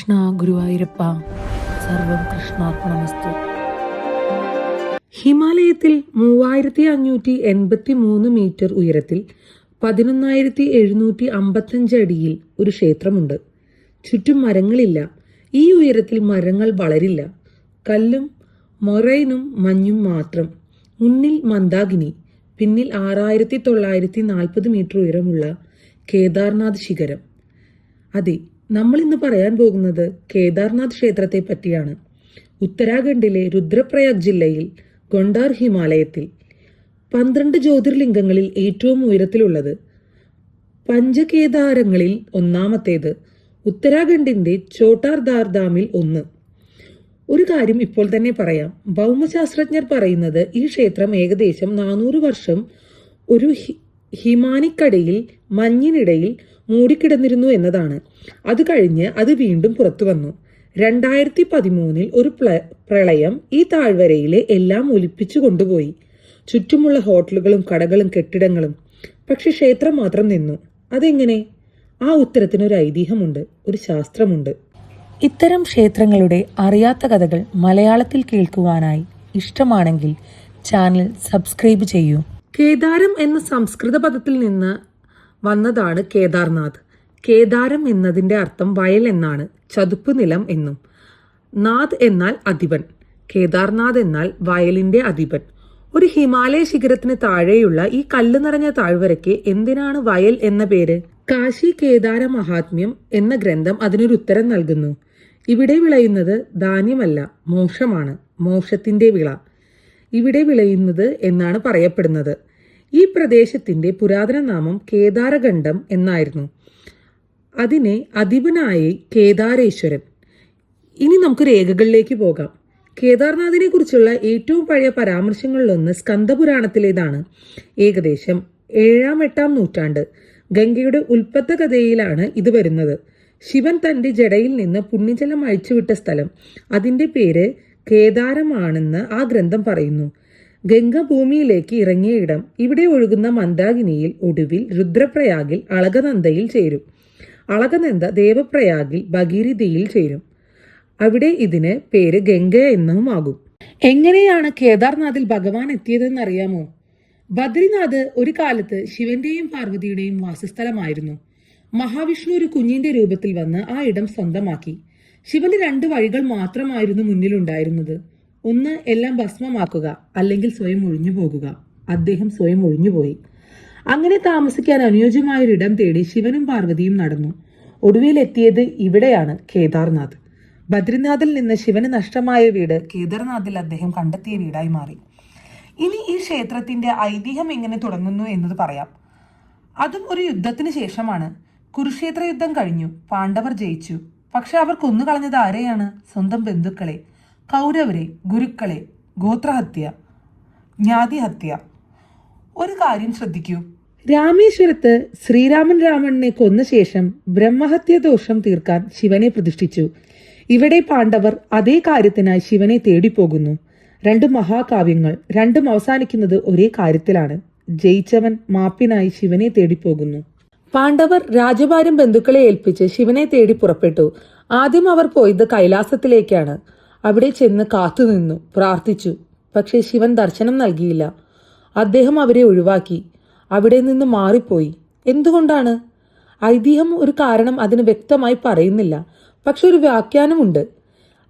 കൃഷ്ണ ഗുരുവായൂരപ്പ, സർവം കൃഷ്ണാർപ്പണമസ്തു. ഹിമാലയത്തിൽ 3583 മീറ്റർ ഉയരത്തിൽ 11,755 അടിയിൽ ഒരു ക്ഷേത്രമുണ്ട്. ചുറ്റും മരങ്ങളില്ല. ഈ ഉയരത്തിൽ മരങ്ങൾ വളരില്ല. കല്ലും മൊറൈനും മഞ്ഞും മാത്രം. മുന്നിൽ മന്ദാകിനി, പിന്നിൽ 6940 മീറ്റർ ഉയരമുള്ള കേദാർനാഥ് ശിഖരം. അതെ, നമ്മൾ ഇന്ന് പറയാൻ പോകുന്നത് കേദാർനാഥ് ക്ഷേത്രത്തെ പറ്റിയാണ്. ഉത്തരാഖണ്ഡിലെ രുദ്രപ്രയാഗ് ജില്ലയിൽ ഗൊണ്ടാർ ഹിമാലയത്തിൽ 12 ജ്യോതിർലിംഗങ്ങളിൽ ഏറ്റവും ഉയരത്തിലുള്ളത്, പഞ്ചകേദാരങ്ങളിൽ ഒന്നാമത്തേത്, ഉത്തരാഖണ്ഡിന്റെ ചോട്ടാർധാർ ധാമിൽ ഒന്ന്. ഒരു കാര്യം ഇപ്പോൾ തന്നെ പറയാം. ഭൗമശാസ്ത്രജ്ഞർ പറയുന്നത് ഈ ക്ഷേത്രം ഏകദേശം 400 വർഷം ഒരു ഹിമാനിക്കടയിൽ മഞ്ഞിനിടയിൽ മൂടിക്കിടന്നിരുന്നു എന്നതാണ്. അത് കഴിഞ്ഞ് അത് വീണ്ടും പുറത്തു വന്നു. 2013 ഒരു പ്രളയം ഈ താഴ്വരയിലെ എല്ലാം ഒലിപ്പിച്ചു കൊണ്ടുപോയി. ചുറ്റുമുള്ള ഹോട്ടലുകളും കടകളും കെട്ടിടങ്ങളും. പക്ഷെ ക്ഷേത്രം മാത്രം നിന്നു. അതെങ്ങനെ? ആ ഉത്തരത്തിനൊരു ഐതിഹ്യമുണ്ട്, ഒരു ശാസ്ത്രമുണ്ട്. ഇത്തരം ക്ഷേത്രങ്ങളുടെ അറിയാത്ത കഥകൾ മലയാളത്തിൽ കേൾക്കുവാനായി ഇഷ്ടമാണെങ്കിൽ ചാനൽ സബ്സ്ക്രൈബ് ചെയ്യൂ. കേദാരം എന്ന സംസ്കൃത പദത്തിൽ നിന്ന് വന്നതാണ് കേദാർനാഥ്. കേദാരം എന്നതിന്റെ അർത്ഥം വയൽ എന്നാണ്, ചതുപ്പ് നിലം എന്നും. നാഥ് എന്നാൽ അധിപൻ. കേദാർനാഥ് എന്നാൽ വയലിന്റെ അധിപൻ. ഒരു ഹിമാലയ ശിഖരത്തിന് താഴെയുള്ള ഈ കല്ല് നിറഞ്ഞ താഴ്വരയ്ക്ക് എന്തിനാണ് വയൽ എന്ന പേര്? കാശി കേദാര മഹാത്മ്യം എന്ന ഗ്രന്ഥം അതിനൊരു ഉത്തരം നൽകുന്നു. ഇവിടെ വിളയുന്നത് ധാന്യമല്ല, മോക്ഷമാണ്. മോക്ഷത്തിന്റെ വിള ഇവിടെ വിളയുന്നത് എന്നാണ് പറയപ്പെടുന്നത്. ഈ പ്രദേശത്തിന്റെ പുരാതന നാമം കേദാരഖണ്ഡം എന്നായിരുന്നു. അതിനെ അധിപനായി കേദാരേശ്വരൻ. ഇനി നമുക്ക് രേഖകളിലേക്ക് പോകാം. കേദാർനാഥിനെ കുറിച്ചുള്ള ഏറ്റവും പഴയ പരാമർശങ്ങളിലൊന്ന് സ്കന്ദപുരാണത്തിലേതാണ്. ഏകദേശം 7-8 നൂറ്റാണ്ട് ഗംഗയുടെ ഉൽപ്പത്ത കഥയിലാണ് ഇത് വരുന്നത്. ശിവൻ തന്റെ ജടയിൽ നിന്ന് പുണ്യജലം അഴിച്ചുവിട്ട സ്ഥലം, അതിന്റെ പേര് കേദാരമാണെന്ന് ആ ഗ്രന്ഥം പറയുന്നു. ഗംഗ ഭൂമിയിലേക്ക് ഇറങ്ങിയ ഇടം. ഇവിടെ ഒഴുകുന്ന മന്ദാകിനിയിൽ ഒടുവിൽ രുദ്രപ്രയാഗിൽ അളകനന്ദയിൽ ചേരും. അളകനന്ദ ദേവപ്രയാഗിൽ ഭഗീരഥിയിൽ ചേരും. അവിടെ ഇതിന് പേര് ഗംഗ എന്നുമാകും. എങ്ങനെയാണ് കേദാർനാഥിൽ ഭഗവാൻ എത്തിയതെന്ന് അറിയാമോ? ബദ്രിനാഥ് ഒരു കാലത്ത് ശിവന്റെയും പാർവതിയുടെയും വാസസ്ഥലമായിരുന്നു. മഹാവിഷ്ണു ഒരു കുഞ്ഞിന്റെ രൂപത്തിൽ വന്ന് ആ ഇടം സ്വന്തമാക്കി. ശിവന് 2 വഴികൾ മാത്രമായിരുന്നു മുന്നിലുണ്ടായിരുന്നത്. ഒന്ന്, എല്ലാം ഭസ്മമാക്കുക, അല്ലെങ്കിൽ സ്വയം ഒഴിഞ്ഞു പോകുക. അദ്ദേഹം സ്വയം ഒഴിഞ്ഞുപോയി. അങ്ങനെ താമസിക്കാൻ അനുയോജ്യമായൊരിടം തേടി ശിവനും പാർവതിയും നടന്നു. ഒടുവിൽ എത്തിയത് ഇവിടെയാണ്, കേദാർനാഥ്. ബദ്രിനാഥിൽ നിന്ന് ശിവന് നഷ്ടമായ വീട് കേദാർനാഥിൽ അദ്ദേഹം കണ്ടെത്തിയ വീടായി മാറി. ഇനി ഈ ക്ഷേത്രത്തിന്റെ ഐതിഹ്യം എങ്ങനെ തുടങ്ങുന്നു എന്നത് പറയാം. അതും ഒരു യുദ്ധത്തിന് ശേഷമാണ്. കുരുക്ഷേത്ര യുദ്ധം കഴിഞ്ഞു. പാണ്ഡവർ ജയിച്ചു. പക്ഷെ അവർ കൊന്നുകളഞ്ഞത് ആരെയാണ്? സ്വന്തം ബന്ധുക്കളെ, കൗരവരെ, ഗുരുക്കളെ. ഗോത്രഹത്യ, ജ്ഞാതിഹത്യ. ഒരു കാര്യം ശ്രദ്ധിക്കൂ. രാമേശ്വരത്ത് ശ്രീരാമൻ രാവണനെ കൊന്ന ശേഷം ബ്രഹ്മഹത്യ ദോഷം തീർക്കാൻ ശിവനെ പ്രതിഷ്ഠിച്ചു. ഇവിടെ പാണ്ഡവർ അതേ കാര്യത്തിനായി ശിവനെ തേടിപ്പോകുന്നു. 2 മഹാകാവ്യങ്ങൾ, രണ്ടും അവസാനിക്കുന്നത് ഒരേ കാര്യത്തിലാണ്. ജയിച്ചവൻ മാപ്പിനായി ശിവനെ തേടിപ്പോകുന്നു. പാണ്ഡവർ രാജഭാരം ബന്ധുക്കളെ ഏൽപ്പിച്ച് ശിവനെ തേടി പുറപ്പെട്ടു. ആദ്യം അവർ പോയത് കൈലാസത്തിലേക്കാണ്. അവിടെ ചെന്ന് കാത്തുനിന്നു, പ്രാർത്ഥിച്ചു. പക്ഷേ ശിവൻ ദർശനം നൽകിയില്ല. അദ്ദേഹം അവരെ ഒഴിവാക്കി, അവിടെ നിന്ന് മാറിപ്പോയി. എന്തുകൊണ്ടാണ്? ഐതിഹ്യം ഒരു കാരണം അതിന് വ്യക്തമായി പറയുന്നില്ല. പക്ഷെ ഒരു വ്യാഖ്യാനമുണ്ട്.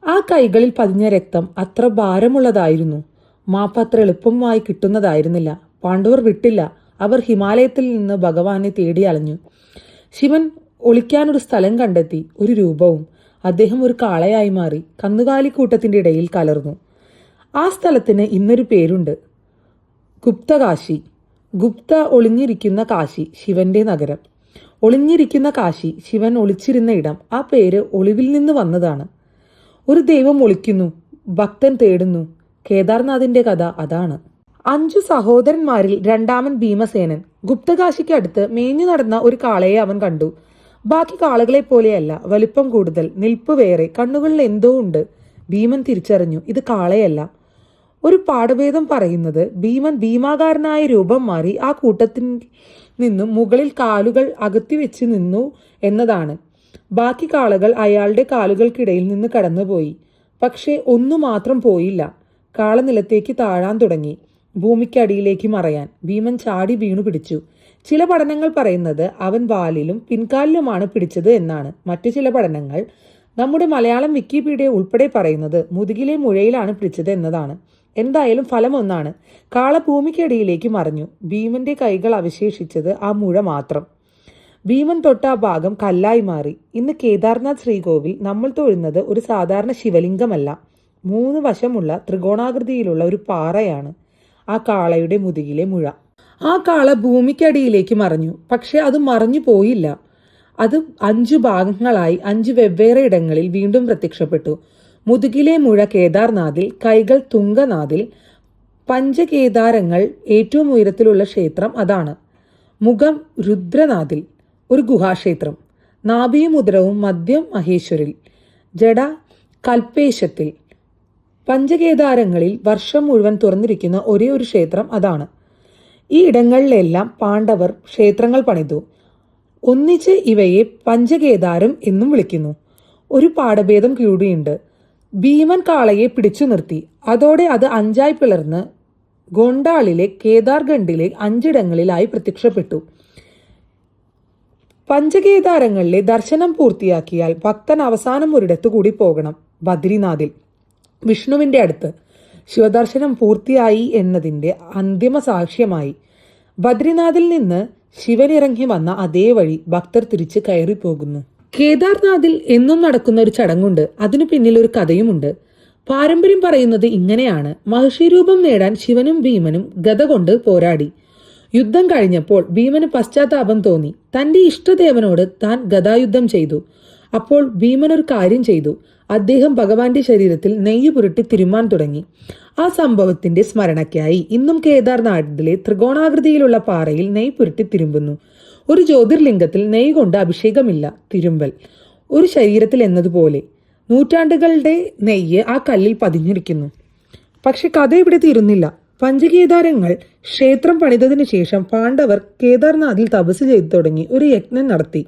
ആ കൈകളിൽ പതിഞ്ഞ രക്തം അത്ര ഭാരമുള്ളതായിരുന്നു. മാപ്പ് അത്ര എളുപ്പമായി കിട്ടുന്നതായിരുന്നില്ല. പാണ്ഡവർ വിട്ടില്ല. അവർ ഹിമാലയത്തിൽ നിന്ന് ഭഗവാനെ തേടി അലഞ്ഞു. ശിവൻ ഒളിക്കാനൊരു സ്ഥലം കണ്ടെത്തി, ഒരു രൂപവും. അദ്ദേഹം ഒരു കാളയായി മാറി കന്നുകാലിക്കൂട്ടത്തിന്റെ ഇടയിൽ കലർന്നു. ആ സ്ഥലത്തിന് ഇന്നൊരു പേരുണ്ട്, ഗുപ്തകാശി. ഗുപ്ത, ഒളിഞ്ഞിരിക്കുന്ന കാശി, ശിവന്റെ നഗരം. ഒളിഞ്ഞിരിക്കുന്ന കാശി, ശിവൻ ഒളിച്ചിരുന്ന ഇടം. ആ പേര് ഒളിവിൽ നിന്ന് വന്നതാണ്. ഒരു ദൈവം ഒളിക്കുന്നു, ഭക്തൻ തേടുന്നു. കേദാർനാഥിന്റെ കഥ അതാണ്. 5 സഹോദരന്മാരിൽ രണ്ടാമൻ ഭീമസേനൻ. ഗുപ്തകാശിക്ക് അടുത്ത് മേഞ്ഞു നടന്ന ഒരു കാളയെ അവൻ കണ്ടു. ബാക്കി കാളകളെ പോലെയല്ല, വലിപ്പം കൂടുതൽ, നിൽപ്പ് വേറെ, കണ്ണുകളിൽ എന്തോ ഉണ്ട്. ഭീമൻ തിരിച്ചറിഞ്ഞു, ഇത് കാളയല്ല. ഒരു പാഠഭേദം പറയുന്നത് ഭീമൻ ഭീമാകാരനായ രൂപം മാറി ആ കൂട്ടത്തിൽ നിന്നും മുകളിൽ കാലുകൾ അകത്തി വെച്ച് നിന്നു എന്നതാണ്. ബാക്കി കാളകൾ അയാളുടെ കാലുകൾക്കിടയിൽ നിന്ന് കടന്നുപോയി. പക്ഷേ ഒന്നു മാത്രം പോയില്ല. കാള നിലത്തേക്ക് താഴാൻ തുടങ്ങി, ഭൂമിക്കടിയിലേക്ക് മറയാൻ. ഭീമൻ ചാടി വീണു പിടിച്ചു. ചില പഠനങ്ങൾ പറയുന്നത് അവൻ വാലിലും പിൻകാലിലുമാണ് പിടിച്ചത് എന്നാണ്. മറ്റു ചില പഠനങ്ങൾ, നമ്മുടെ മലയാളം വിക്കിപീഡിയ ഉൾപ്പെടെ പറയുന്നത് മുതുകിലെ മുഴയിലാണ് പിടിച്ചത് എന്നതാണ്. എന്തായാലും ഫലം ഒന്നാണ്. കാള ഭൂമിക്കടിയിലേക്ക് മറഞ്ഞു. ഭീമന്റെ കൈകൾ അവശേഷിച്ചത് ആ മുഴ മാത്രം. ഭീമൻ തൊട്ട ആ ഭാഗം കല്ലായി മാറി. ഇന്ന് കേദാർനാഥ് ശ്രീകോവിൽ നമ്മൾ തൊഴുന്നത് ഒരു സാധാരണ ശിവലിംഗമല്ല, 3 വശമുള്ള ത്രികോണാകൃതിയിലുള്ള ഒരു പാറയാണ് ആ കാളയുടെ മുതുകിലെ മുഴ. ആ കാള ഭൂമിക്കടിയിലേക്ക് മറഞ്ഞു. പക്ഷെ അത് മറഞ്ഞു പോയില്ല. അത് 5 ഭാഗങ്ങളായി 5 വെവ്വേറെ ഇടങ്ങളിൽ വീണ്ടും പ്രത്യക്ഷപ്പെട്ടു. മുതുകിലെ മുഴ കേദാർനാഥിൽ, കൈകൾ തുംഗനാഥിൽ, പഞ്ചകേദാരങ്ങൾ ഏറ്റവും ഉയരത്തിലുള്ള ക്ഷേത്രം അതാണ്. മുഖം രുദ്രനാഥിൽ, ഒരു ഗുഹാക്ഷേത്രം. നാഭിയും ഉദരവും മധ്യം മഹേശ്വരിൽ, ജഡ കൽപേശത്തിൽ. പഞ്ചകേദാരങ്ങളിൽ വർഷം മുഴുവൻ തുറന്നിരിക്കുന്ന ഒരേ ഒരു ക്ഷേത്രം അതാണ്. ഈ ഇടങ്ങളിലെല്ലാം പാണ്ഡവർ ക്ഷേത്രങ്ങൾ പണിതു. ഒന്നിച്ച് ഇവയെ പഞ്ചകേദാരം എന്നും വിളിക്കുന്നു. ഒരു പാഠഭേദം കൂടിയുണ്ട്. ഭീമൻ കാളയെ പിടിച്ചു നിർത്തി. അതോടെ അത് 5ആയി പിളർന്ന് ഗോണ്ടാളിലെ കേദാർഗണ്ഡിലെ 5 ഇടങ്ങളിലായി പ്രത്യക്ഷപ്പെട്ടു. പഞ്ചകേദാരങ്ങളിലെ ദർശനം പൂർത്തിയാക്കിയാൽ ഭക്തൻ അവസാനം ഒരിടത്തു കൂടി പോകണം, ബദ്രിനാഥിൽ, വിഷ്ണുവിന്റെ അടുത്ത്. ശിവദർശനം പൂർത്തിയായി എന്നതിൻ്റെ അന്തിമ സാക്ഷ്യമായി. ബദ്രിനാഥിൽ നിന്ന് ശിവനിറങ്ങി വന്ന അതേ വഴി ഭക്തർ തിരിച്ച് കയറിപ്പോകുന്നു. കേദാർനാഥിൽ എന്നും നടക്കുന്ന ഒരു ചടങ്ങുണ്ട്. അതിനു പിന്നിൽ ഒരു കഥയുമുണ്ട്. പാരമ്പര്യം പറയുന്നത് ഇങ്ങനെയാണ്. മഹർഷി രൂപം നേടാൻ ശിവനും ഭീമനും ഗദ കൊണ്ട് പോരാടി. യുദ്ധം കഴിഞ്ഞപ്പോൾ ഭീമന് പശ്ചാത്താപം തോന്നി. തന്റെ ഇഷ്ടദേവനോട് താൻ ഗദായുദ്ധം ചെയ്തു. അപ്പോൾ ഭീമൻ ഒരു കാര്യം ചെയ്തു. അദ്ദേഹം ഭഗവാന്റെ ശരീരത്തിൽ നെയ്യ് പുരട്ടി തിരുമാൻ തുടങ്ങി. ആ സംഭവത്തിന്റെ സ്മരണയ്ക്കായി ഇന്നും കേദാർനാഥിലെ ത്രികോണാകൃതിയിലുള്ള പാറയിൽ നെയ്യ് പുരട്ടി തിരുമ്പുന്നു. ഒരു ജ്യോതിർലിംഗത്തിൽ നെയ്യ് കൊണ്ട് അഭിഷേകമില്ല, തിരുമ്പൽ. ഒരു ശരീരത്തിൽ എന്നതുപോലെ നൂറ്റാണ്ടുകളുടെ നെയ്യ് ആ കല്ലിൽ പതിഞ്ഞിരിക്കുന്നു. പക്ഷെ കഥ ഇവിടെ തീരുന്നില്ല. പഞ്ചകേദാരങ്ങൾ ക്ഷേത്രം പണിതതിനു ശേഷം പാണ്ഡവർ കേദാർനാഥിൽ തപസ് ചെയ്തു തുടങ്ങി. ഒരു യജ്ഞം നടത്തി.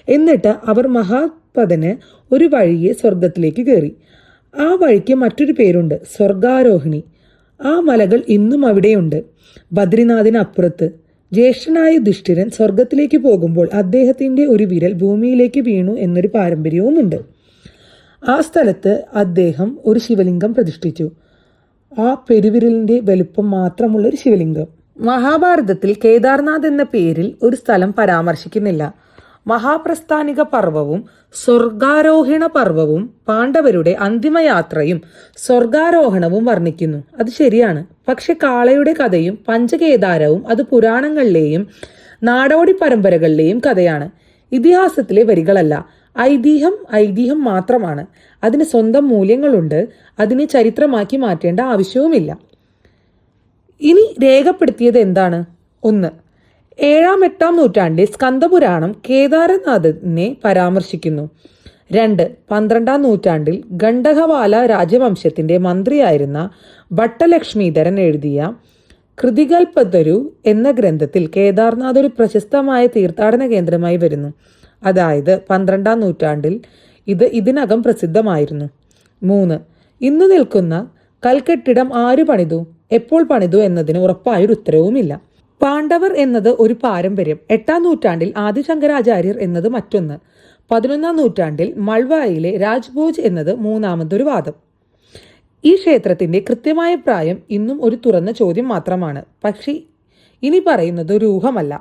എന്നിട്ട് അവർ മഹാപദന് ഒരു വഴിയെ സ്വർഗത്തിലേക്ക് കയറി. ആ വഴിക്ക് മറ്റൊരു പേരുണ്ട്, സ്വർഗാരോഹിണി. ആ മലകൾ ഇന്നും അവിടെയുണ്ട്. ബദ്രിനാഥിന് അപ്പുറത്ത്. ജ്യേഷ്ഠനായ യുധിഷ്ഠിരൻ സ്വർഗത്തിലേക്ക് പോകുമ്പോൾ അദ്ദേഹത്തിന്റെ ഒരു വിരൽ ഭൂമിയിലേക്ക് വീണു എന്നൊരു പാരമ്പര്യവുമുണ്ട്. ആ സ്ഥലത്ത് അദ്ദേഹം ഒരു ശിവലിംഗം പ്രതിഷ്ഠിച്ചു. ആ പെരുവിരലിന്റെ വലുപ്പം മാത്രമുള്ള ഒരു ശിവലിംഗം. മഹാഭാരതത്തിൽ കേദാർനാഥ് എന്ന പേരിൽ ഒരു സ്ഥലം പരാമർശിക്കുന്നില്ല. മഹാപ്രസ്ഥാനിക പർവവും സ്വർഗാരോഹണ പർവവും പാണ്ഡവരുടെ അന്തിമയാത്രയും സ്വർഗാരോഹണവും വർണ്ണിക്കുന്നു. അത് ശരിയാണ്. പക്ഷെ കാളയുടെ കഥയും പഞ്ചകേദാരവും അത് പുരാണങ്ങളിലെയും നാടോടി പരമ്പരകളിലെയും കഥയാണ്, ഇതിഹാസത്തിലെ വരികളല്ല. ഐതിഹ്യം മാത്രമാണ്. അതിന് സ്വന്തം മൂല്യങ്ങളുണ്ട്. അതിനെ ചരിത്രമാക്കി മാറ്റേണ്ട ആവശ്യവുമില്ല. ഇനി രേഖപ്പെടുത്തിയത് എന്താണ്? 1. 7-8 നൂറ്റാണ്ടിൽ സ്കന്ദപുരാണം കേദാരനാഥിനെ പരാമർശിക്കുന്നു. 2. 12-ാം നൂറ്റാണ്ടിൽ ഗണ്ഡകവാല രാജവംശത്തിന്റെ മന്ത്രിയായിരുന്ന ഭട്ടലക്ഷ്മീധരൻ എഴുതിയ കൃതികൽപതരു എന്ന ഗ്രന്ഥത്തിൽ കേദാർനാഥ് ഒരു പ്രശസ്തമായ തീർത്ഥാടന കേന്ദ്രമായി വരുന്നു. അതായത് 12-ാം നൂറ്റാണ്ടിൽ ഇത് ഇതിനകം പ്രസിദ്ധമായിരുന്നു. 3. ഇന്ന് നിൽക്കുന്ന കൽക്കെട്ടിടം ആര് പണിതു, എപ്പോൾ പണിതു എന്നതിന് ഉറപ്പായൊരു ഉത്തരവുമില്ല. പാണ്ഡവർ എന്നത് ഒരു പാരമ്പര്യം. 8-ാം നൂറ്റാണ്ടിൽ ആദിശങ്കരാചാര്യർ എന്നത് മറ്റൊന്ന്. 11-ാം നൂറ്റാണ്ടിൽ മൾവായിലെ രാജ്ഭോജ് എന്നത് മൂന്നാമതൊരു വാദം. ഈ ക്ഷേത്രത്തിന്റെ കൃത്യമായ പ്രായം ഇന്നും ഒരു തുറന്ന ചോദ്യം മാത്രമാണ്. പക്ഷേ ഇനി പറയുന്നത് ഒരു ഊഹമല്ല,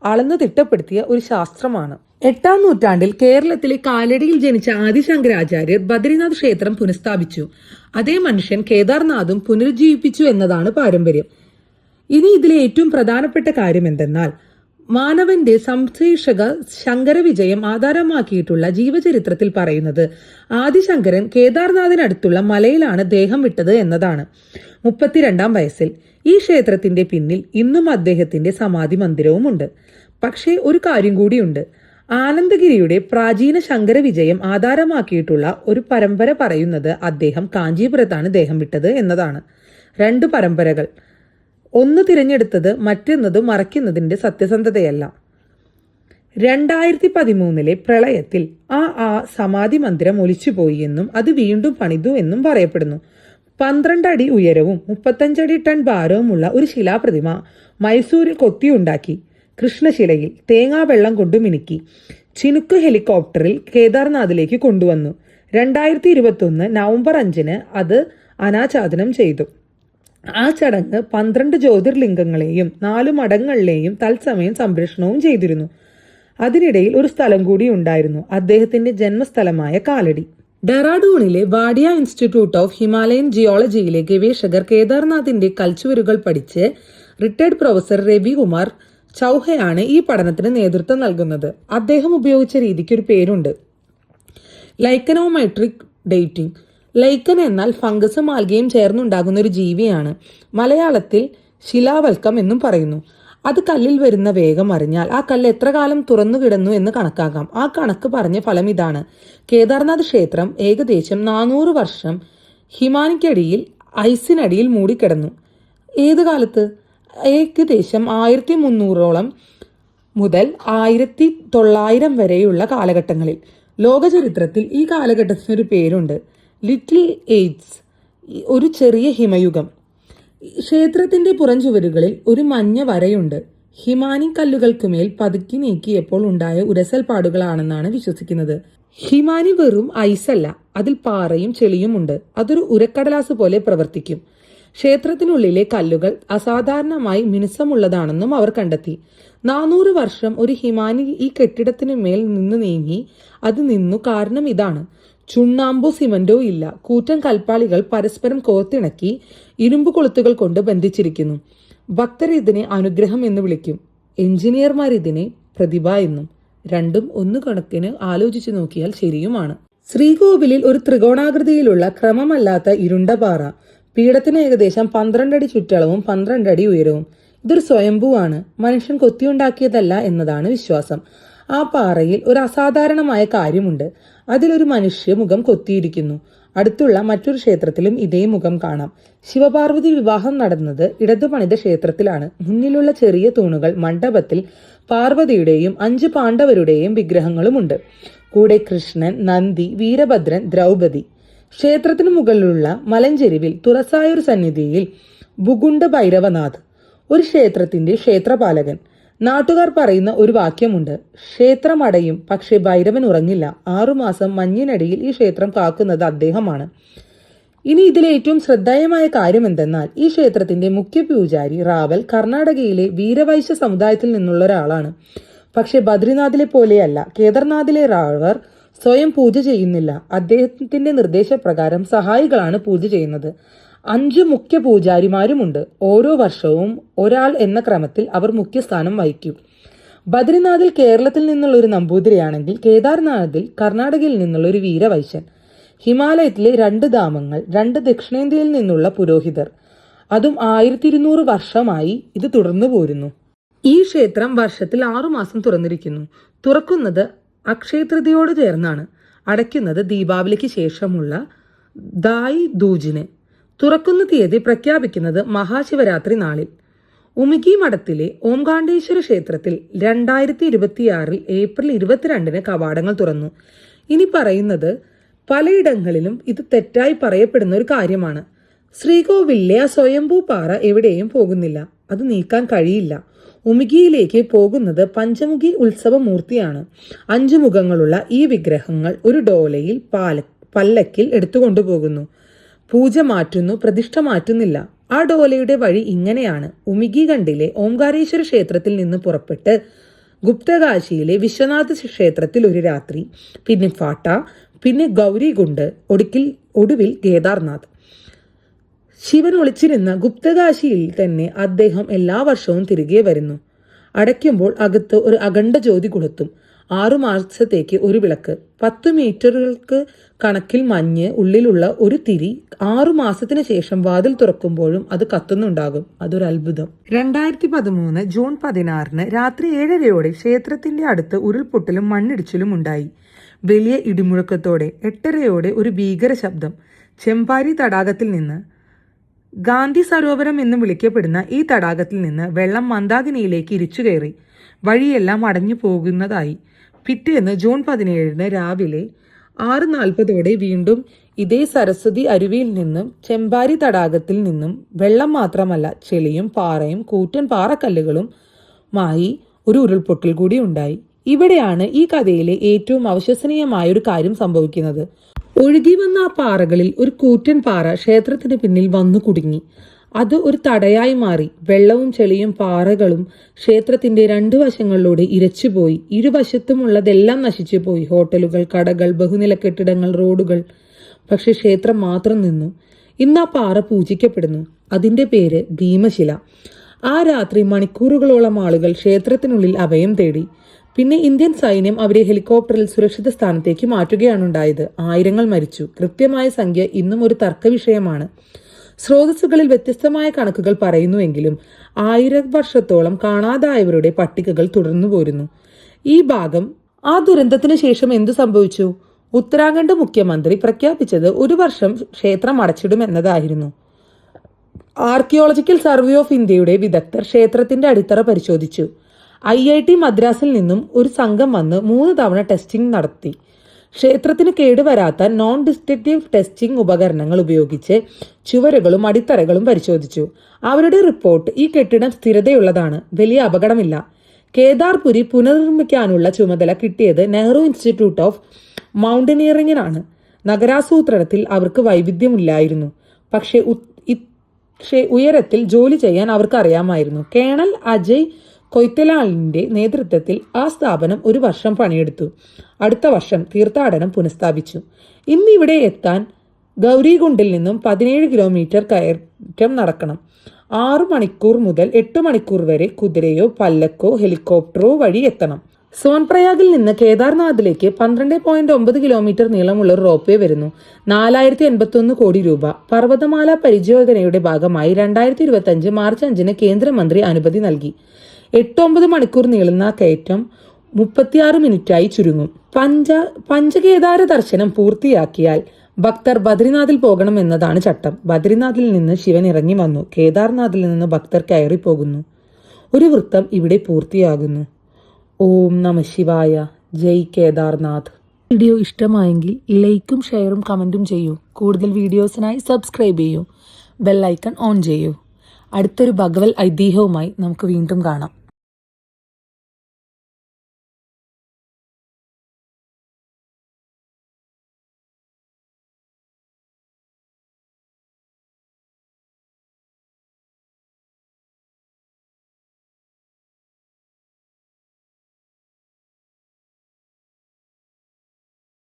അളന്നു തിട്ടപ്പെടുത്തിയ ഒരു ശാസ്ത്രമാണ്. 8-ാം നൂറ്റാണ്ടിൽ കേരളത്തിലെ കാലടിയിൽ ജനിച്ച ആദിശങ്കരാചാര്യർ ബദ്രിനാഥ് ക്ഷേത്രം പുനഃസ്ഥാപിച്ചു. അതേ മനുഷ്യൻ കേദാർനാഥും പുനരുജ്ജീവിപ്പിച്ചു എന്നതാണ് പാരമ്പര്യം. ഇനി ഇതിലെ ഏറ്റവും പ്രധാനപ്പെട്ട കാര്യം എന്തെന്നാൽ, മാനവന്റെ സംശ്ലേഷക ശങ്കരവിജയം ആധാരമാക്കിയിട്ടുള്ള ജീവചരിത്രത്തിൽ പറയുന്നത് ആദിശങ്കരൻ കേദാർനാഥിനടുത്തുള്ള മലയിലാണ് ദേഹം വിട്ടത് എന്നതാണ്, 32-ാം വയസ്സിൽ. ഈ ക്ഷേത്രത്തിന്റെ പിന്നിൽ ഇന്നും അദ്ദേഹത്തിന്റെ സമാധി മന്ദിരവുമുണ്ട്. പക്ഷേ ഒരു കാര്യം കൂടിയുണ്ട്. ആനന്ദഗിരിയുടെ പ്രാചീന ശങ്കരവിജയം ആധാരമാക്കിയിട്ടുള്ള ഒരു പരമ്പര പറയുന്നത് അദ്ദേഹം കാഞ്ചീപുരത്താണ് ദേഹം വിട്ടത് എന്നതാണ്. 2 പരമ്പരകൾ, ഒന്ന് തിരഞ്ഞെടുത്തത് മറ്റൊന്നത് മറയ്ക്കുന്നതിൻ്റെ സത്യസന്ധതയല്ല. 2013 പ്രളയത്തിൽ ആ സമാധി മന്ദിരം ഒലിച്ചുപോയി എന്നും അത് വീണ്ടും പണിതു എന്നും പറയപ്പെടുന്നു. 12 അടി ഉയരവും 35 അടി ടൺ ഭാരവുമുള്ള ഒരു ശിലാപ്രതിമ മൈസൂരിൽ കൊത്തിയുണ്ടാക്കി. കൃഷ്ണശിലയിൽ തേങ്ങാവെള്ളം കൊണ്ട് മിനുക്കി ചിനുക്ക് ഹെലികോപ്റ്ററിൽ കേദാർനാഥിലേക്ക് കൊണ്ടുവന്നു. 2021 നവംബർ 5 അത് അനാച്ഛാദനം ചെയ്തു. ആ ചടങ്ങ് 12 ജ്യോതിർലിംഗങ്ങളെയും 4 മഠങ്ങളിലെയും തത്സമയം സംരക്ഷണവും ചെയ്തിരുന്നു. അതിനിടയിൽ ഒരു സ്ഥലം കൂടി ഉണ്ടായിരുന്നു, അദ്ദേഹത്തിന്റെ ജന്മസ്ഥലമായ കാലടി. ഡെറാഡൂണിലെ വാഡിയ ഇൻസ്റ്റിറ്റ്യൂട്ട് ഓഫ് ഹിമാലയൻ ജിയോളജിയിലെ ഗവേഷകർ കേദാർനാഥിന്റെ കൽച്ചുവരുകൾ പഠിച്ച് റിട്ടയർഡ് പ്രൊഫസർ രവി കുമാർ ചൗഹയാണ് ഈ പഠനത്തിന് നേതൃത്വം നൽകുന്നത്. അദ്ദേഹം ഉപയോഗിച്ച രീതിക്ക് ഒരു പേരുണ്ട്, ലൈക്കനോമെട്രിക് ഡേറ്റിംഗ്. ലൈക്കൻ എന്നാൽ ഫംഗസും ആൽഗയും ചേർന്നുണ്ടാകുന്ന ഒരു ജീവിയാണ്. മലയാളത്തിൽ ശിലാവൽക്കം എന്നും പറയുന്നു. അത് കല്ലിൽ വരുന്ന വേഗം അറിഞ്ഞാൽ ആ കല്ല് എത്ര കാലം തുറന്നു കിടന്നു എന്ന് കണക്കാക്കാം. ആ കണക്ക് പറഞ്ഞ ഫലം ഇതാണ്. കേദാർനാഥ് ക്ഷേത്രം ഏകദേശം 400 വർഷം ഹിമാനിക്കടിയിൽ ഐസിനടിയിൽ മൂടിക്കിടന്നു. ഏത് കാലത്ത്? ഏകദേശം 1300 മുതൽ 1900 വരെയുള്ള കാലഘട്ടങ്ങളിൽ. ലോകചരിത്രത്തിൽ ഈ കാലഘട്ടത്തിനൊരു പേരുണ്ട്, ലിറ്റിൽ ഏജ്സ്, ഒരു ചെറിയ ഹിമയുഗം. ക്ഷേത്രത്തിന്റെ പുറംചുവരുകളിൽ ഒരു മഞ്ഞ വരയുണ്ട്. ഹിമാനി കല്ലുകൾക്കുമേൽ പതുക്കി നീക്കിയപ്പോൾ ഉണ്ടായ ഉരസൽപ്പാടുകളാണെന്നാണ് വിശ്വസിക്കുന്നത്. ഹിമാനി വെറും ഐസല്ല, അതിൽ പാറയും ചെളിയും ഉണ്ട്. അതൊരു ഉരക്കടലാസ് പോലെ പ്രവർത്തിക്കും. ക്ഷേത്രത്തിനുള്ളിലെ കല്ലുകൾ അസാധാരണമായി മിനുസമുള്ളതാണെന്നും അവർ കണ്ടെത്തി. 400 വർഷം ഒരു ഹിമാനി ഈ കെട്ടിടത്തിനു മേൽ നിന്ന് നീങ്ങി. അത് നിന്നു കാരണം ഇതാണ്. ചുണ്ണാമ്പോ സിമന്റോ ഇല്ല. കൂറ്റൻ കൽപ്പാളികൾ പരസ്പരം കോർത്തിണക്കി ഇരുമ്പ് കൊളുത്തുകൾ കൊണ്ട് ബന്ധിച്ചിരിക്കുന്നു. ഭക്തർ ഇതിനെ അനുഗ്രഹം എന്ന് വിളിക്കും, എഞ്ചിനീയർമാർ ഇതിനെ പ്രതിഭ എന്നും. രണ്ടും ഒന്ന് കണക്കിന് ആലോചിച്ചു നോക്കിയാൽ ശരിയുമാണ്. ശ്രീകോവിലിൽ ഒരു ത്രികോണാകൃതിയിലുള്ള ക്രമമല്ലാത്ത ഇരുണ്ട പാറ. പീഠത്തിന് ഏകദേശം 12 അടി ചുറ്റളവും 12 അടി ഉയരവും. ഇതൊരു സ്വയംഭൂവാണ്, മനുഷ്യൻ കൊത്തിയുണ്ടാക്കിയതല്ല എന്നതാണ് വിശ്വാസം. ആ പാറയിൽ ഒരു അസാധാരണമായ കാര്യമുണ്ട്. അതിലൊരു മനുഷ്യ മുഖം കൊത്തിയിരിക്കുന്നു. അടുത്തുള്ള മറ്റൊരു ക്ഷേത്രത്തിലും ഇതേ മുഖം കാണാം. ശിവപാർവതി വിവാഹം നടന്നത് ഇടതു പണിത ക്ഷേത്രത്തിലാണ്. മുന്നിലുള്ള ചെറിയ തൂണുകൾ മണ്ഡപത്തിൽ പാർവതിയുടെയും 5 പാണ്ഡവരുടെയും വിഗ്രഹങ്ങളുമുണ്ട്. കൂടെ കൃഷ്ണൻ, നന്ദി, വീരഭദ്രൻ, ദ്രൗപദി. ക്ഷേത്രത്തിനു മുകളിലുള്ള മലഞ്ചെരിവിൽ തുറസായൊരു സന്നിധിയിൽ ഭുഗുണ്ട ഭൈരവനാഥ്, ഒരു ക്ഷേത്രത്തിന്റെ ക്ഷേത്രപാലകൻ. നാട്ടുകാർ പറയുന്ന ഒരു വാക്യമുണ്ട്, ക്ഷേത്രം അടയും പക്ഷേ ഭൈരവൻ ഉറങ്ങില്ല. 6 മാസം മഞ്ഞിനടിയിൽ ഈ ക്ഷേത്രം കാക്കുന്നത് അദ്ദേഹമാണ്. ഇനി ഇതിലെ ഏറ്റവും ശ്രദ്ധേയമായ കാര്യം എന്തെന്നാൽ ഈ ക്ഷേത്രത്തിന്റെ മുഖ്യ പൂജാരി റാവൽ കർണാടകയിലെ വീരവൈശ്യ സമുദായത്തിൽ നിന്നുള്ള ഒരാളാണ്. പക്ഷെ ബദ്രിനാഥിലെ പോലെയല്ല. കേദാർനാഥിലെ റാവർ സ്വയം പൂജ ചെയ്യുന്നില്ല. അദ്ദേഹത്തിന്റെ നിർദ്ദേശപ്രകാരം സഹായികളാണ് പൂജ ചെയ്യുന്നത്. 5 മുഖ്യ പൂജാരിമാരുമുണ്ട്. ഓരോ വർഷവും ഒരാൾ എന്ന ക്രമത്തിൽ അവർ മുഖ്യസ്ഥാനം വഹിക്കും. ബദ്രിനാഥിൽ കേരളത്തിൽ നിന്നുള്ള ഒരു നമ്പൂതിരിയാണെങ്കിൽ കേദാർനാഥിൽ കർണാടകയിൽ നിന്നുള്ള ഒരു വീരവൈശ്യൻ. ഹിമാലയത്തിലെ 2 ധാമങ്ങൾ, 2 ദക്ഷിണേന്ത്യയിൽ നിന്നുള്ള പുരോഹിതർ. അതും 1200 വർഷമായി ഇത് തുടർന്നു പോരുന്നു. ഈ ക്ഷേത്രം വർഷത്തിൽ 6 മാസം തുറന്നിരിക്കുന്നു. തുറക്കുന്നത് അക്ഷയതൃതിയോട് ചേർന്നാണ്. അടയ്ക്കുന്നത് ദീപാവലിക്ക് ശേഷമുള്ള ദായി ദൂജിന്. തുറക്കുന്ന തീയതി പ്രഖ്യാപിക്കുന്നത് മഹാശിവരാത്രി നാളിൽ. ഉമികി മഠത്തിലെ ഓംകാണ്ടേശ്വര ക്ഷേത്രത്തിൽ 2026 ഏപ്രിൽ 22 കവാടങ്ങൾ തുറന്നു. ഇനി പറയുന്നത് പലയിടങ്ങളിലും ഇത് തെറ്റായി പറയപ്പെടുന്ന ഒരു കാര്യമാണ്. ശ്രീകോവിലിലെ ആ സ്വയംഭൂ പാറ എവിടെയും പോകുന്നില്ല. അത് നീക്കാൻ കഴിയില്ല. ഉമികിയിലേക്ക് പോകുന്നത് പഞ്ചമുഖി ഉത്സവമൂർത്തിയാണ്. 5 മുഖങ്ങളുള്ള ഈ വിഗ്രഹങ്ങൾ ഒരു ഡോലയിൽ പല്ലക്കിൽ എടുത്തുകൊണ്ടുപോകുന്നു. പൂജ മാറ്റുന്നു, പ്രതിഷ്ഠ മാറ്റുന്നില്ല. ആ ഡോലയുടെ വഴി ഇങ്ങനെയാണ്. ഉമികി കണ്ടിലെ ഓംകാരേശ്വര ക്ഷേത്രത്തിൽ നിന്ന് പുറപ്പെട്ട് ഗുപ്തകാശിയിലെ വിശ്വനാഥ ക്ഷേത്രത്തിൽ ഒരു രാത്രി, പിന്നെ ഫാട്ട, പിന്നെ ഗൗരികുണ്ട്, ഒടുവിൽ കേദാർനാഥ്. ശിവൻ ഒളിച്ചിരുന്ന ഗുപ്തകാശിയിൽ തന്നെ അദ്ദേഹം എല്ലാ വർഷവും തിരികെ വരുന്നു. അടയ്ക്കുമ്പോൾ അകത്ത് ഒരു അഖണ്ഡ ജ്യോതി കൊളുത്തും. 6 മാസത്തേക്ക് ഒരു വിളക്ക്, 10 മീറ്ററുകൾക്ക് കണക്കിൽ മഞ്ഞ് ഉള്ളിലുള്ള ഒരു തിരി. 6 മാസത്തിന് ശേഷം വാതിൽ തുറക്കുമ്പോഴും അത് കത്തുന്നുണ്ടാകും. അതൊരു അത്ഭുതം. 2013 ജൂൺ 16 രാത്രി 7:30 ക്ഷേത്രത്തിന്റെ അടുത്ത് ഉരുൾപൊട്ടലും മണ്ണിടിച്ചിലും ഉണ്ടായി. വലിയ ഇടിമുഴക്കത്തോടെ. 8:30 ഒരു ഭീകര ശബ്ദം ചെമ്പാരി തടാകത്തിൽ നിന്ന്. ഗാന്ധി സരോവരം എന്ന് വിളിക്കപ്പെടുന്ന ഈ തടാകത്തിൽ നിന്ന് വെള്ളം മന്ദാകിനിയിലേക്ക് ഇരിച്ചു കയറി വഴിയെല്ലാം അടഞ്ഞു പോകുന്നതായി. പിറ്റേന്ന് ജൂൺ 17 രാവിലെ 6:40 വീണ്ടും ഇതേ സരസ്വതി അരുവിയിൽ നിന്നും ചെമ്പാരി തടാകത്തിൽ നിന്നും വെള്ളം മാത്രമല്ല ചെളിയും പാറയും കൂറ്റൻ പാറക്കല്ലുകളുമായി ഒരു ഉരുൾപൊട്ടൽ കൂടി ഉണ്ടായി. ഇവിടെയാണ് ഈ കഥയിലെ ഏറ്റവും അവിശ്വസനീയമായ ഒരു കാര്യം സംഭവിക്കുന്നത്. ഒഴുകി വന്ന ആ പാറകളിൽ ഒരു കൂറ്റൻ പാറ ക്ഷേത്രത്തിന് പിന്നിൽ വന്നു കുടുങ്ങി. അത് ഒരു തടയായി മാറി. വെള്ളവും ചെളിയും പാറകളും ക്ഷേത്രത്തിന്റെ 2 വശങ്ങളിലൂടെ ഇരച്ചുപോയി. ഇരുവശത്തുമുള്ളതെല്ലാം നശിച്ചുപോയി. ഹോട്ടലുകൾ, കടകൾ, ബഹുനില കെട്ടിടങ്ങൾ, റോഡുകൾ. പക്ഷെ ക്ഷേത്രം മാത്രം നിന്നു. ഇന്ന് ആ പാറ പൂജിക്കപ്പെടുന്നു. അതിന്റെ പേര് ഭീമശില. ആ രാത്രി മണിക്കൂറുകളോളം ആളുകൾ ക്ഷേത്രത്തിനുള്ളിൽ അഭയം തേടി. പിന്നെ ഇന്ത്യൻ സൈന്യം അവരെ ഹെലികോപ്റ്ററിൽ സുരക്ഷിത സ്ഥാനത്തേക്ക് മാറ്റുകയാണുണ്ടായത്. ആയിരങ്ങൾ മരിച്ചു. കൃത്യമായ സംഖ്യ ഇന്നും ഒരു തർക്ക വിഷയമാണ്. സ്രോതസ്സുകളിൽ വ്യത്യസ്തമായ കണക്കുകൾ പറയുന്നുവെങ്കിലും 1000 വർഷത്തോളം കാണാതായവരുടെ പട്ടികകൾ തുടർന്നു പോരുന്നു. ഈ ഭാഗം ആ ദുരന്തത്തിന് ശേഷം എന്തു സംഭവിച്ചു? ഉത്തരാഖണ്ഡ് മുഖ്യമന്ത്രി പ്രഖ്യാപിച്ചത് 1 വർഷം ക്ഷേത്രം അടച്ചിടുമെന്നതായിരുന്നു. ആർക്കിയോളജിക്കൽ സർവേ ഓഫ് ഇന്ത്യയുടെ വിദഗ്ധർ ക്ഷേത്രത്തിന്റെ അടിത്തറ പരിശോധിച്ചു. IIT മദ്രാസിൽ നിന്നും ഒരു സംഘം വന്ന് 3 തവണ ടെസ്റ്റിംഗ് നടത്തി. ക്ഷേത്രത്തിന് കേടുവരാത്ത നോൺ ഡിസ്ട്രക്റ്റീവ് ടെസ്റ്റിംഗ് ഉപകരണങ്ങൾ ഉപയോഗിച്ച് ചുവരുകളും അടിത്തറകളും പരിശോധിച്ചു. അവരുടെ റിപ്പോർട്ട് ഈ കെട്ടിടം സ്ഥിരതയുള്ളതാണ്, വലിയ അപകടമില്ല. കേദാർപുരി പുനർനിർമ്മിക്കാനുള്ള ചുമതല കിട്ടിയത് നെഹ്റു ഇൻസ്റ്റിറ്റ്യൂട്ട് ഓഫ് മൗണ്ടനിയറിംഗിനാണ്. നഗരാസൂത്രണത്തിൽ അവർക്ക് വൈവിധ്യമില്ലായിരുന്നു, പക്ഷേ ഉയരത്തിൽ ജോലി ചെയ്യാൻ അവർക്ക് അറിയാമായിരുന്നു. കേണൽ അജയ് കൊയ്ത്തലാലിന്റെ നേതൃത്വത്തിൽ ആ സ്ഥാപനം 1 വർഷം പണിയെടുത്തു. അടുത്ത വർഷം തീർത്ഥാടനം പുനഃസ്ഥാപിച്ചു. ഇന്ന് ഇവിടെ എത്താൻ ഗൗരികുണ്ടിൽ നിന്നും 17 കിലോമീറ്റർ കയറ്റം നടക്കണം. 6 മണിക്കൂർ മുതൽ 8 മണിക്കൂർ വരെ കുതിരയോ പല്ലക്കോ ഹെലികോപ്റ്ററോ വഴി എത്തണം. സോൻപ്രയാഗിൽ നിന്ന് കേദാർനാഥിലേക്ക് 12.9 കിലോമീറ്റർ നീളമുള്ള ഒരു റോപ്പ് വേ വരുന്നു. 4081 കോടി രൂപ. പർവ്വതമാല പരിചോദനയുടെ ഭാഗമായി 2025 മാർച്ച് 5 കേന്ദ്രമന്ത്രി അനുമതി നൽകി. 8-9 മണിക്കൂർ നീളുന്ന കയറ്റം 36 മിനിറ്റായി ചുരുങ്ങും. പഞ്ചകേദാര ദർശനം പൂർത്തിയാക്കിയാൽ ഭക്തർ ബദ്രിനാഥിൽ പോകണം എന്നതാണ് ചട്ടം. ബദ്രിനാഥിൽ നിന്ന് ശിവൻ ഇറങ്ങി വന്നു. കേദാർനാഥിൽ നിന്ന് ഭക്തർ കയറി പോകുന്നു. ഒരു വൃത്തം ഇവിടെ പൂർത്തിയാകുന്നു. ഓം നമഃ ശിവായ. ജയ് കേദാർനാഥ്. വീഡിയോ ഇഷ്ടമായെങ്കിൽ ലൈക്കും ഷെയറും കമന്റും ചെയ്യൂ. കൂടുതൽ വീഡിയോസിനായി സബ്സ്ക്രൈബ് ചെയ്യൂ. ബെൽ ഐക്കൺ ഓൺ ചെയ്യൂ. അടുത്തൊരു ഭഗവത് ഐതിഹ്യവുമായി നമുക്ക് വീണ്ടും കാണാം.